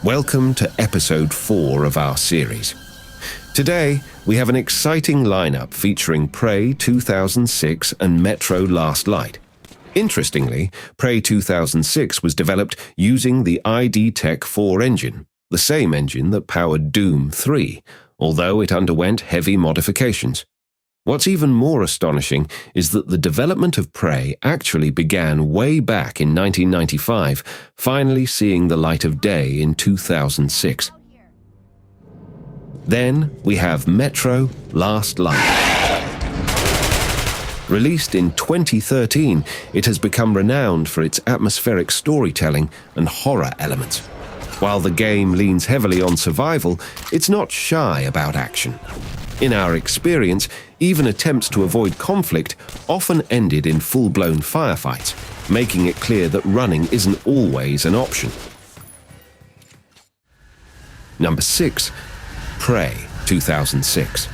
Welcome to episode 4 of our series. Today, we have an exciting lineup featuring Prey 2006 and Metro Last Light. Interestingly, Prey 2006 was developed using the ID Tech 4 engine, the same engine that powered Doom 3, although it underwent heavy modifications. What's even more astonishing is that the development of Prey actually began way back in 1995, finally seeing the light of day in 2006. Then we have Metro Last Light. Released in 2013, it has become renowned for its atmospheric storytelling and horror elements. While the game leans heavily on survival, it's not shy about action. In our experience, even attempts to avoid conflict often ended in full-blown firefights, making it clear that running isn't always an option. Number 6. Prey 2006.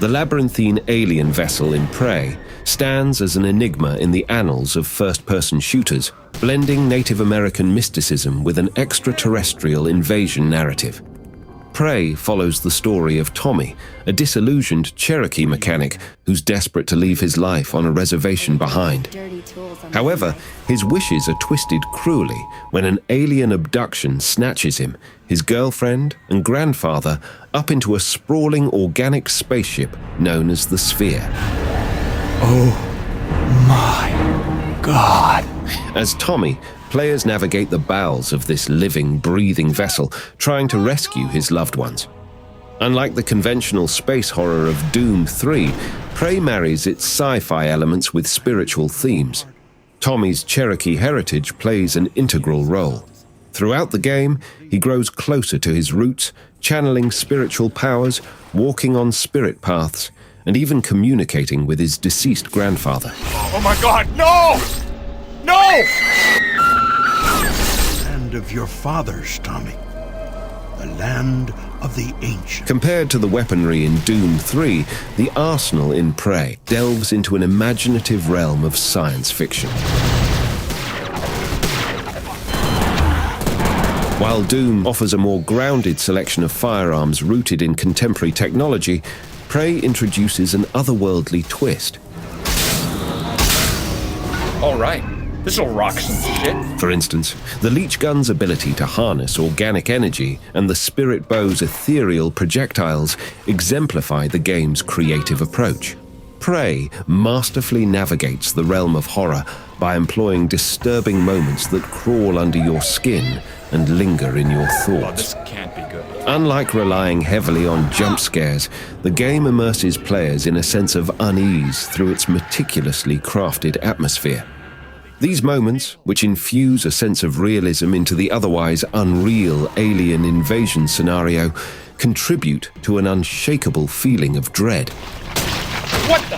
The labyrinthine alien vessel in Prey stands as an enigma in the annals of first-person shooters, blending Native American mysticism with an extraterrestrial invasion narrative. Prey follows the story of Tommy, a disillusioned Cherokee mechanic who's desperate to leave his life on a reservation behind. However, his wishes are twisted cruelly when an alien abduction snatches him, his girlfriend and grandfather up into a sprawling organic spaceship known as the Sphere. Oh my God. As Tommy, players navigate the bowels of this living, breathing vessel, trying to rescue his loved ones. Unlike the conventional space horror of Doom 3, Prey marries its sci-fi elements with spiritual themes. Tommy's Cherokee heritage plays an integral role. Throughout the game, he grows closer to his roots, channeling spiritual powers, walking on spirit paths, and even communicating with his deceased grandfather. Oh my God, no! No! Land of your fathers, Tommy. The land of the ancients. Compared to the weaponry in Doom 3, the arsenal in Prey delves into an imaginative realm of science fiction. While Doom offers a more grounded selection of firearms rooted in contemporary technology, Prey introduces an otherworldly twist. All right. This'll rock some shit. For instance, the leech gun's ability to harness organic energy and the spirit bow's ethereal projectiles exemplify the game's creative approach. Prey masterfully navigates the realm of horror by employing disturbing moments that crawl under your skin and linger in your thoughts. Oh, this can't be good. Unlike relying heavily on jump scares, the game immerses players in a sense of unease through its meticulously crafted atmosphere. These moments, which infuse a sense of realism into the otherwise unreal alien invasion scenario, contribute to an unshakable feeling of dread. What the?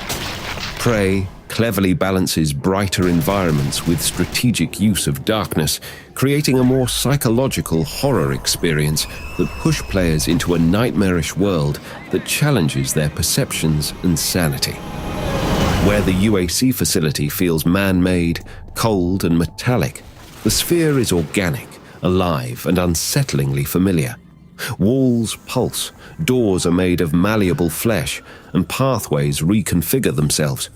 Prey cleverly balances brighter environments with strategic use of darkness, creating a more psychological horror experience that push players into a nightmarish world that challenges their perceptions and sanity. Where the UAC facility feels man-made, cold and metallic, the Sphere is organic, alive and unsettlingly familiar. Walls pulse, doors are made of malleable flesh, and pathways reconfigure themselves.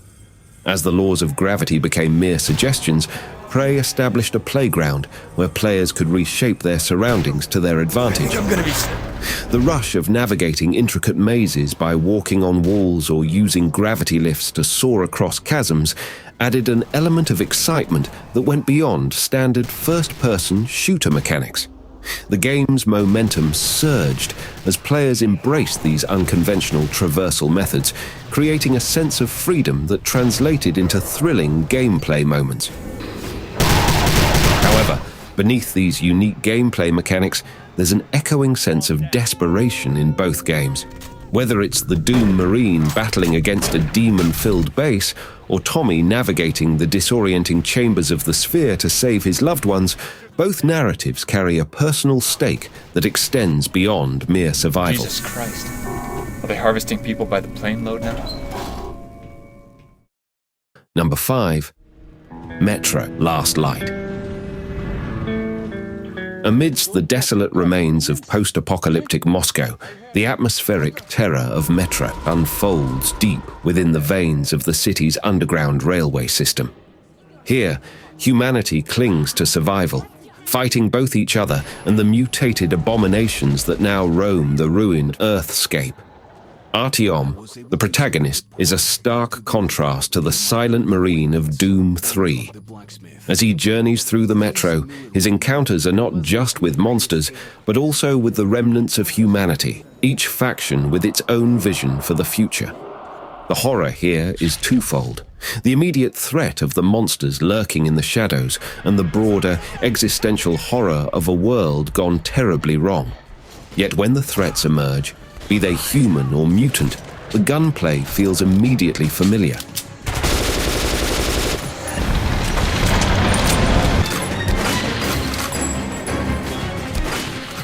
As the laws of gravity became mere suggestions, Prey established a playground where players could reshape their surroundings to their advantage. The rush of navigating intricate mazes by walking on walls or using gravity lifts to soar across chasms added an element of excitement that went beyond standard first-person shooter mechanics. The game's momentum surged as players embraced these unconventional traversal methods, creating a sense of freedom that translated into thrilling gameplay moments. However, beneath these unique gameplay mechanics, there's an echoing sense of desperation in both games. Whether it's the Doom Marine battling against a demon-filled base, or Tommy navigating the disorienting chambers of the Sphere to save his loved ones, both narratives carry a personal stake that extends beyond mere survival. Jesus Christ. Are they harvesting people by the plane load now? Number 5. Metro Last Light. Amidst the desolate remains of post-apocalyptic Moscow, the atmospheric terror of Metro unfolds deep within the veins of the city's underground railway system. Here, humanity clings to survival, fighting both each other and the mutated abominations that now roam the ruined Earthscape. Artyom, the protagonist, is a stark contrast to the silent marine of Doom 3. As he journeys through the metro, his encounters are not just with monsters, but also with the remnants of humanity, each faction with its own vision for the future. The horror here is twofold: the immediate threat of the monsters lurking in the shadows, and the broader, existential horror of a world gone terribly wrong. Yet when the threats emerge, be they human or mutant, the gunplay feels immediately familiar.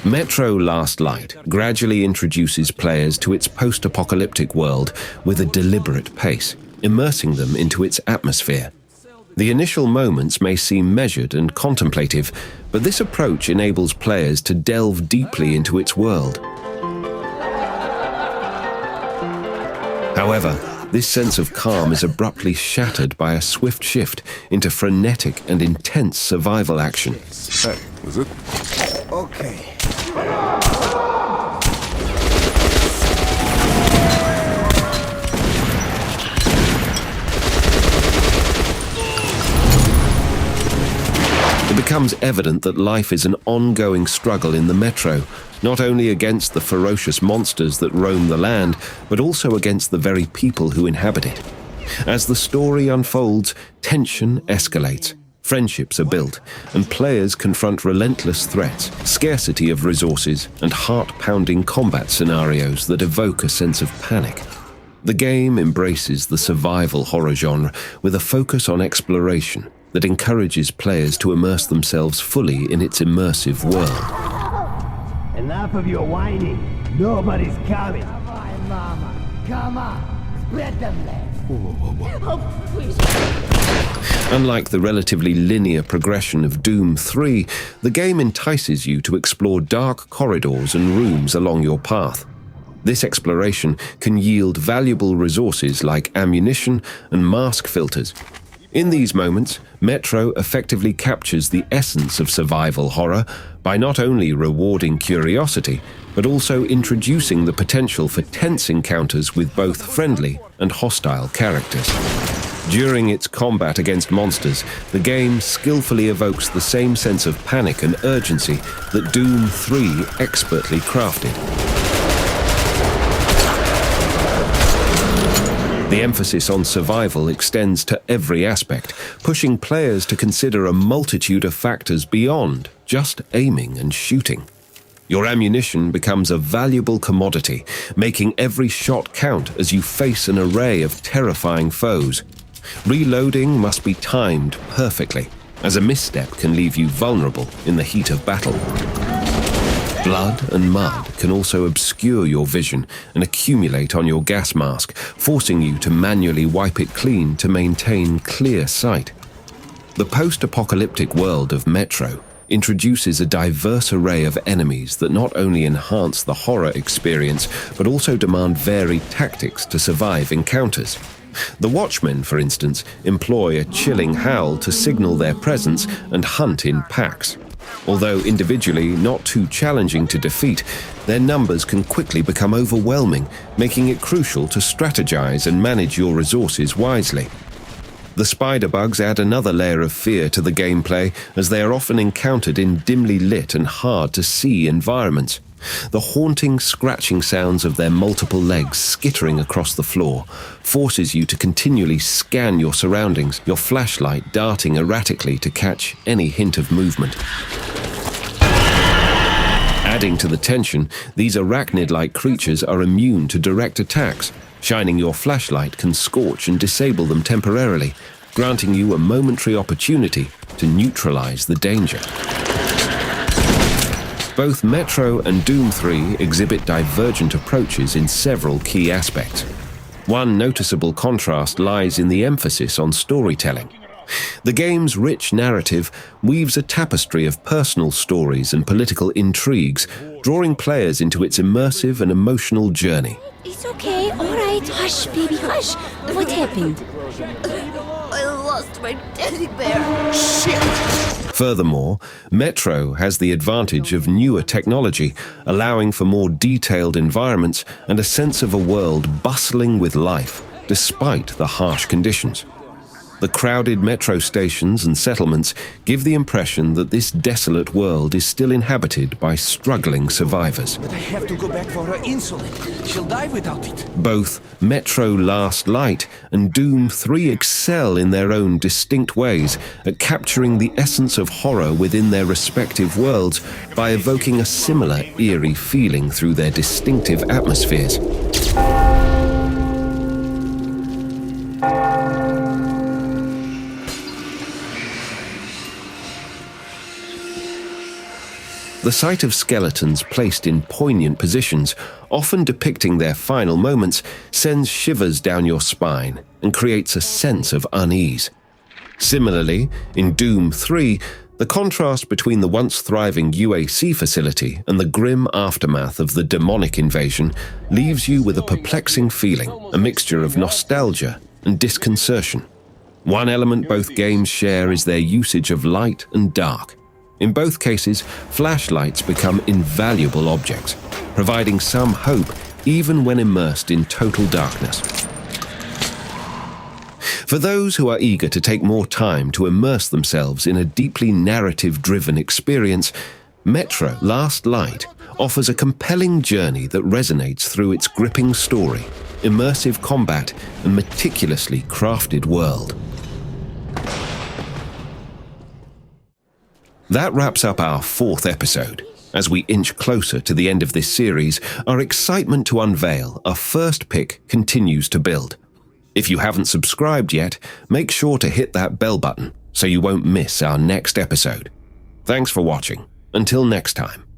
Metro Last Light gradually introduces players to its post-apocalyptic world with a deliberate pace, immersing them into its atmosphere. The initial moments may seem measured and contemplative, but this approach enables players to delve deeply into its world. However, this sense of calm is abruptly shattered by a swift shift into frenetic and intense survival action. Hey, was it? Okay. It becomes evident that life is an ongoing struggle in the metro, not only against the ferocious monsters that roam the land, but also against the very people who inhabit it. As the story unfolds, tension escalates, friendships are built, and players confront relentless threats, scarcity of resources, and heart-pounding combat scenarios that evoke a sense of panic. The game embraces the survival horror genre with a focus on exploration that encourages players to immerse themselves fully in its immersive world. Enough of your whining. Nobody's coming. Come on, Mama. Come on. Spread them legs. Oh, please. Unlike the relatively linear progression of Doom 3, the game entices you to explore dark corridors and rooms along your path. This exploration can yield valuable resources like ammunition and mask filters. In these moments, Metro effectively captures the essence of survival horror by not only rewarding curiosity, but also introducing the potential for tense encounters with both friendly and hostile characters. During its combat against monsters, the game skillfully evokes the same sense of panic and urgency that Doom 3 expertly crafted. The emphasis on survival extends to every aspect, pushing players to consider a multitude of factors beyond just aiming and shooting. Your ammunition becomes a valuable commodity, making every shot count as you face an array of terrifying foes. Reloading must be timed perfectly, as a misstep can leave you vulnerable in the heat of battle. Blood and mud can also obscure your vision and accumulate on your gas mask, forcing you to manually wipe it clean to maintain clear sight. The post-apocalyptic world of Metro introduces a diverse array of enemies that not only enhance the horror experience, but also demand varied tactics to survive encounters. The Watchmen, for instance, employ a chilling howl to signal their presence and hunt in packs. Although individually not too challenging to defeat, their numbers can quickly become overwhelming, making it crucial to strategize and manage your resources wisely. The spider bugs add another layer of fear to the gameplay, as they are often encountered in dimly lit and hard-to-see environments. The haunting, scratching sounds of their multiple legs skittering across the floor forces you to continually scan your surroundings, your flashlight darting erratically to catch any hint of movement. Adding to the tension, these arachnid-like creatures are immune to direct attacks. Shining your flashlight can scorch and disable them temporarily, granting you a momentary opportunity to neutralize the danger. Both Metro and Doom 3 exhibit divergent approaches in several key aspects. One noticeable contrast lies in the emphasis on storytelling. The game's rich narrative weaves a tapestry of personal stories and political intrigues, drawing players into its immersive and emotional journey. It's okay, all right. Hush, baby, hush. What happened? I lost my teddy bear. Shit! Furthermore, Metro has the advantage of newer technology, allowing for more detailed environments and a sense of a world bustling with life, despite the harsh conditions. The crowded metro stations and settlements give the impression that this desolate world is still inhabited by struggling survivors. But I have to go back for her insulin. She'll die without it. Both Metro Last Light and Doom 3 excel in their own distinct ways at capturing the essence of horror within their respective worlds by evoking a similar eerie feeling through their distinctive atmospheres. The sight of skeletons placed in poignant positions, often depicting their final moments, sends shivers down your spine and creates a sense of unease. Similarly, in Doom 3, the contrast between the once thriving UAC facility and the grim aftermath of the demonic invasion leaves you with a perplexing feeling, a mixture of nostalgia and disconcertion. One element both games share is their usage of light and dark. In both cases, flashlights become invaluable objects, providing some hope even when immersed in total darkness. For those who are eager to take more time to immerse themselves in a deeply narrative-driven experience, Metro Last Light offers a compelling journey that resonates through its gripping story, immersive combat, and meticulously crafted world. That wraps up our 4th episode. As we inch closer to the end of this series, our excitement to unveil our first pick continues to build. If you haven't subscribed yet, make sure to hit that bell button so you won't miss our next episode. Thanks for watching. Until next time.